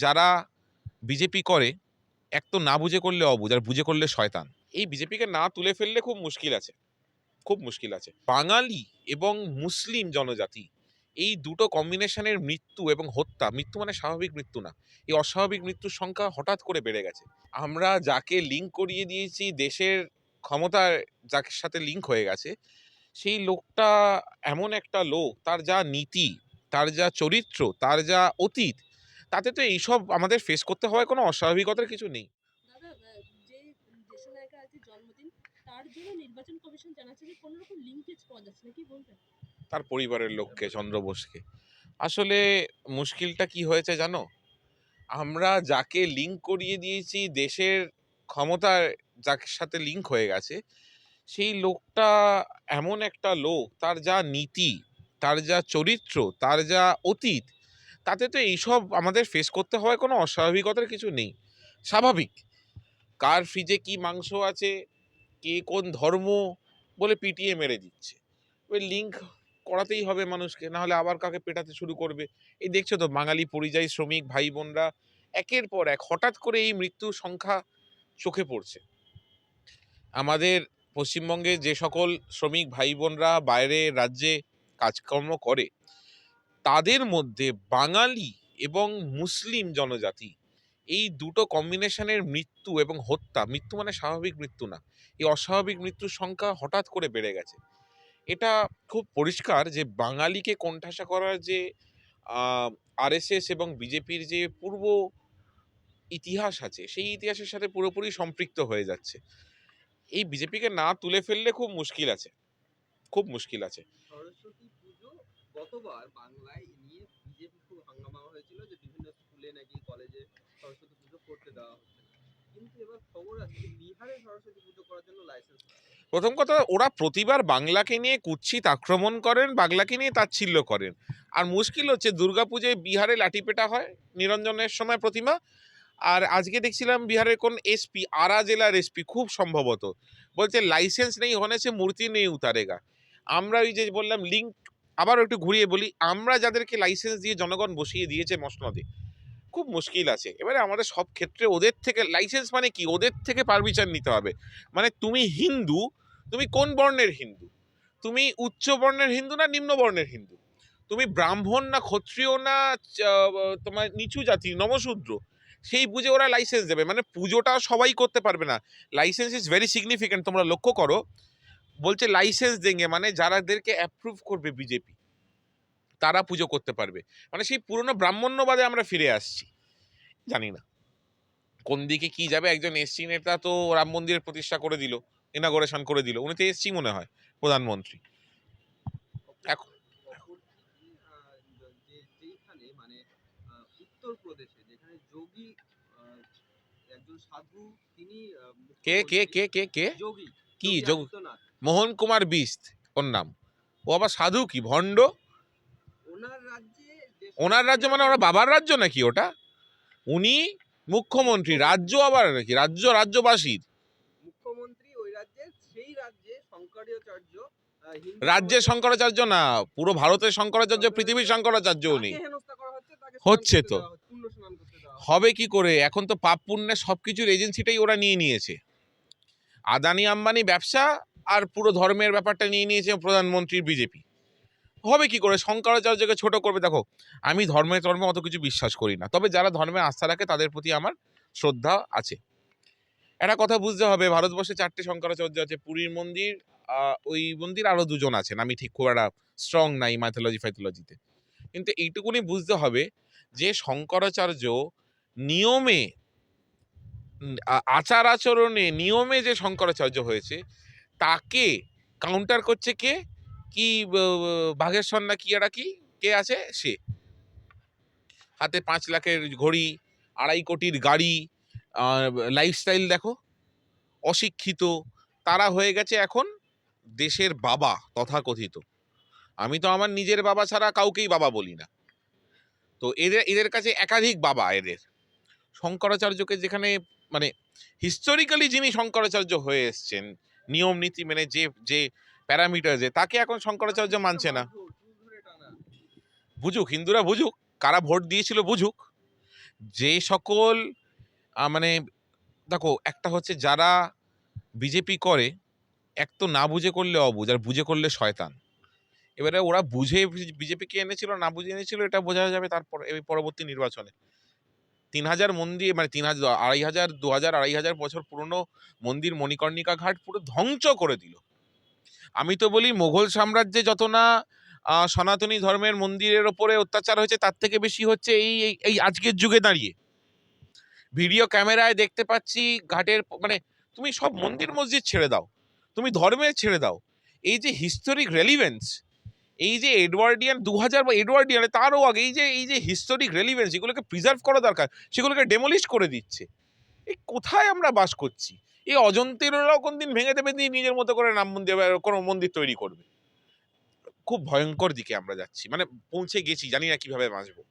যারা বিজেপি করে, এক তো না বুঝে করলে অবুঝ, আর বুঝে করলে শয়তান। এই বিজেপিকে না তুলে ফেললে খুব মুশকিল আছে, খুব মুশকিল আছে। বাঙালি এবং মুসলিম জনজাতি এই দুটো কম্বিনেশনের মৃত্যু এবং হত্যা, মৃত্যু মানে স্বাভাবিক মৃত্যু না, এই অস্বাভাবিক মৃত্যুর সংখ্যা হঠাৎ করে বেড়ে গেছে। আমরা যাকে লিঙ্ক করিয়ে দিয়েছি দেশের ক্ষমতার, যার সাথে লিঙ্ক হয়ে গেছে, সেই লোকটা এমন একটা লোক, তার যা নীতি, তার যা চরিত্র, তার যা অতীত, তাতে তো এইসব আমাদের ফেস করতে হয়, কোনো অস্বাভাবিকতার কিছু নেই। দাদা, যে দেশনায়কের আজকে জন্মদিন, তার জন্য নির্বাচন কমিশন জানাচ্ছে যে কোনো রকম লিঙ্কেজ পাওয়া যাচ্ছে না, কি বলবেন? তার পরিবারের লোককে, চন্দ্র বোসকে। আসলে মুশকিলটা কি হয়েছে জানো, আমরা যাকে লিঙ্ক করিয়ে দিয়েছি দেশের ক্ষমতার, যার সাথে লিঙ্ক হয়ে গেছে, সেই লোকটা এমন একটা লোক, তার যা নীতি, তার যা চরিত্র, তার যা অতীত, তাতে তো এইসব আমাদের ফেস করতে হয়, কোনো অস্বাভাবিকতার কিছু নেই, স্বাভাবিক। কার ফ্রিজে কি মাংস আছে, কে কোন ধর্ম বলে পিটিয়ে মেরে দিচ্ছে, ওই লিঙ্ক করাতেই হবে মানুষকে, না হলে আবার কাকে পেটাতে শুরু করবে। এই দেখছো তো, বাঙালি পরিযায়ী শ্রমিক ভাই বোনরা একের পর এক হঠাৎ করে এই মৃত্যুর সংখ্যা চোখে পড়ছে। আমাদের পশ্চিমবঙ্গে যে সকল শ্রমিক ভাই বোনরা বাইরে রাজ্যে কাজকর্ম করে, তাদের মধ্যে বাঙালি এবং মুসলিম জনজাতি এই দুটো কম্বিনেশনের মৃত্যু এবং হত্যা, মৃত্যু মানে স্বাভাবিক মৃত্যু না, এই অস্বাভাবিক মৃত্যুর সংখ্যা হঠাৎ করে বেড়ে গেছে। এটা খুব পরিষ্কার যে বাঙালিকে কোণঠাসা করার যে আরএসএস এবং বিজেপির যে পূর্ব ইতিহাস আছে, সেই ইতিহাসের সাথে পুরোপুরি সম্পৃক্ত হয়ে যাচ্ছে। এই বিজেপিকে না তুলে ফেললে খুব মুশকিল আছে, খুব মুশকিল আছে। সরস্বতী পুজো গতবার বাংলায় নিয়ে বিজেপি খুব হাঙ্গামা হয়েছিল যে বিভিন্ন স্কুলে নাকি কলেজে সরস্বতী পুজো করতে দেওয়া হচ্ছে না। কিন্তু এবার খবর আছে বিহারে সরস্বতী পুজো করার জন্য লাইসেন্স। প্রথম কথা, ওরা প্রতিবার বাংলাকে নিয়ে কুৎসিত আক্রমণ করেন, বাংলাকে নিয়ে তাচ্ছিল্য করেন। আর মুশকিল হচ্ছে দুর্গাপুজোয় বিহারে লাঠিপেটা হয় নিরঞ্জনের সময় প্রতিমা। আর আজকে দেখছিলাম বিহারের কোন এসপি, আরা জেলার এসপি খুব সম্ভবত, বলছে লাইসেন্স নেই হোনে সে মূর্তি নেই উতারেগা। আমরা ওই যে বললাম লিঙ্ক, আবার একটু ঘুরিয়ে বলি, আমরা যাদেরকে লাইসেন্স দিয়ে জনগণ বসিয়ে দিয়েছে মসনদে, খুব মুশকিল আছে। এবারে আমাদের সব ক্ষেত্রে ওদের থেকে লাইসেন্স মানে কি, ওদের থেকে পারমিশন নিতে হবে। মানে তুমি হিন্দু, তুমি কোন বর্ণের হিন্দু, তুমি উচ্চ বর্ণের হিন্দু না নিম্ন বর্ণের হিন্দু, তুমি ব্রাহ্মণ না ক্ষত্রিয় না তোমার নিচু জাতি নমশূদ্র, সেই বুঝে ওরা লাইসেন্স দেবে। মানে পুজোটা সবাই করতে পারবে না। লাইসেন্স ইজ ভেরি সিগনিফিকেন্ট, তোমরা লক্ষ্য করো, বলছে লাইসেন্স দেঙ্গে, মানে যারাদেরকে অ্যাপ্রুভ করবে বিজেপি তারা পুজো করতে পারবে। মানে সেই পুরনো ব্রাহ্মণ্যবাদে আমরা ফিরে আসছি। জানি না কোন দিকে কি যাবে। একজন এসসি নেতা তো রাম মন্দিরের প্রতিষ্ঠা করে দিল, ইনাগোরেশন করে দিল, উনি তো এসসি মনে হয়, প্রধানমন্ত্রী। এখন অপরদিকে যেখানে মানে উত্তরপ্রদেশে যেখানে যোগী একজন সাধু, তিনি কে কে মুখ্যমন্ত্রী। কে কে কে যোগী কি যোগী যোগ? আদিত্যনাথ। মোহন কুমার বিস্ত ওর নাম। ও আবার সাধু কি ভণ্ড? ওনার রাজ্যে যে ওনার রাজ্য মানে ওরা বাবার রাজ্য নাকি ওটা? উনি মুখ্যমন্ত্রী, রাজ্য আবার নাকি রাজ্য, রাজ্যবাসীর মুখ্যমন্ত্রী ওই রাজ্যের, সেই রাজ্যে শঙ্করাচার্য রাজ্যের শঙ্করাচার্য না, পুরো ভারতের শঙ্করাচার্য, পৃথিবীর শঙ্করাচার্য উনি। হেনস্থা করা হচ্ছে, তাকে স্নান হচ্ছে করতে তো, দেওয়া হচ্ছে, পুণ্য স্নান করতে দেওয়া হচ্ছে। হবে কি করে? এখন তো পাপ পুণ্যের সবকিছুর এজেন্সিটাই ওরা নিয়ে নিয়েছে। আদানি আম্বানি ব্যবসা আর পুরো ধর্মের ব্যাপারটা নিয়ে নিয়েছে প্রধানমন্ত্রীর বিজেপি। হবে কি করে শঙ্করাচার্যকে ছোট করবে? দেখো, আমি ধর্মে অত কিছু বিশ্বাস করি না, তবে যারা ধর্মে আস্থা রাখে তাদের প্রতি আমার শ্রদ্ধা আছে। একটা কথা বুঝতে হবে, ভারতবর্ষে 4টে শঙ্করাচার্য আছে, পুরীর মন্দির, ওই মন্দির আরো 2জন আছেন, আমি ঠিক খুব একটা স্ট্রং নাই মাইথোলজি ফাইথোলজিতে। কিন্তু এইটুকুনি বুঝতে হবে যে শঙ্করাচার্য নিয়মে, আচার আচরণে, নিয়মে যে শঙ্করাচার্য হয়েছে, তাকে কাউন্টার করছে কে? কি বাঘেশ্বর না কি একটা কি কে আছে, সে হাতে 5 লাখের ঘড়ি, 2.5 কোটির গাড়ি, লাইফস্টাইল দেখো, অশিক্ষিত, তারা হয়ে গেছে এখন দেশের বাবা তথাকথিত। আমি তো আমার নিজের বাবা ছাড়া কাউকেই বাবা বলি না। তো এদের এদের কাছে একাধিক বাবা এদের। শঙ্করাচার্যকে যেখানে, মানে হিস্টোরিক্যালি যিনি শঙ্করাচার্য হয়ে এসছেন নিয়ম নীতি মেনে, যে যে প্যারামিটারে, তাকে এখন শঙ্করাচার্য মানছে না। বুঝুক হিন্দুরা, বুঝুক, কারা ভোট দিয়েছিল বুঝুক। যে সকল মানে দেখো, একটা হচ্ছে যারা বিজেপি করে, এক তো না বুঝে করলে অবুঝ, আর বুঝে করলে শয়তান। এবারে ওরা বুঝে বিজেপিকে এনেছিল, না বুঝে এনেছিল, এটা বোঝা যাবে তারপর এই পরবর্তী নির্বাচনে। ৩,০০০ মন্দির, মানে ৩,০০০, ২,৫০০, ২,০০০, ২,৫০০ বছর পুরনো মন্দির মণিকর্ণিকা ঘাট পুরো ধ্বংস করে দিল। আমি তো বলি মোগল সাম্রাজ্যে যত না সনাতনী ধর্মের মন্দিরের ওপরে অত্যাচার হয়েছে, তার থেকে বেশি হচ্ছে এই এই এই আজকের যুগে দাঁড়িয়ে। ভিডিও ক্যামেরায় দেখতে পাচ্ছি ঘাটের মানে, তুমি সব মন্দির মসজিদ ছেড়ে দাও, তুমি ধর্মের ছেড়ে দাও, এই যে হিস্টোরিক রেলিভেন্স, এই যে এডওয়ার্ডিয়ান ২০০০ বা এডওয়ার্ডিয়ান তারও আগে এই যে হিস্টোরিক রেলিভেন্স, এগুলোকে প্রিজার্ভ করা দরকার, সেগুলোকে ডেমোলিশ করে দিচ্ছে। এই কোথায় আমরা বাস করছি? এই অজন্তেরও কোনদিন ভেঙে দেবে দিয়ে নিজের মতো করে নাম মন্দির কোনো মন্দির তৈরি করবে। খুব ভয়ঙ্কর দিকে আমরা যাচ্ছি, মানে পৌঁছে গেছি, জানি না কিভাবে বাঁচবো।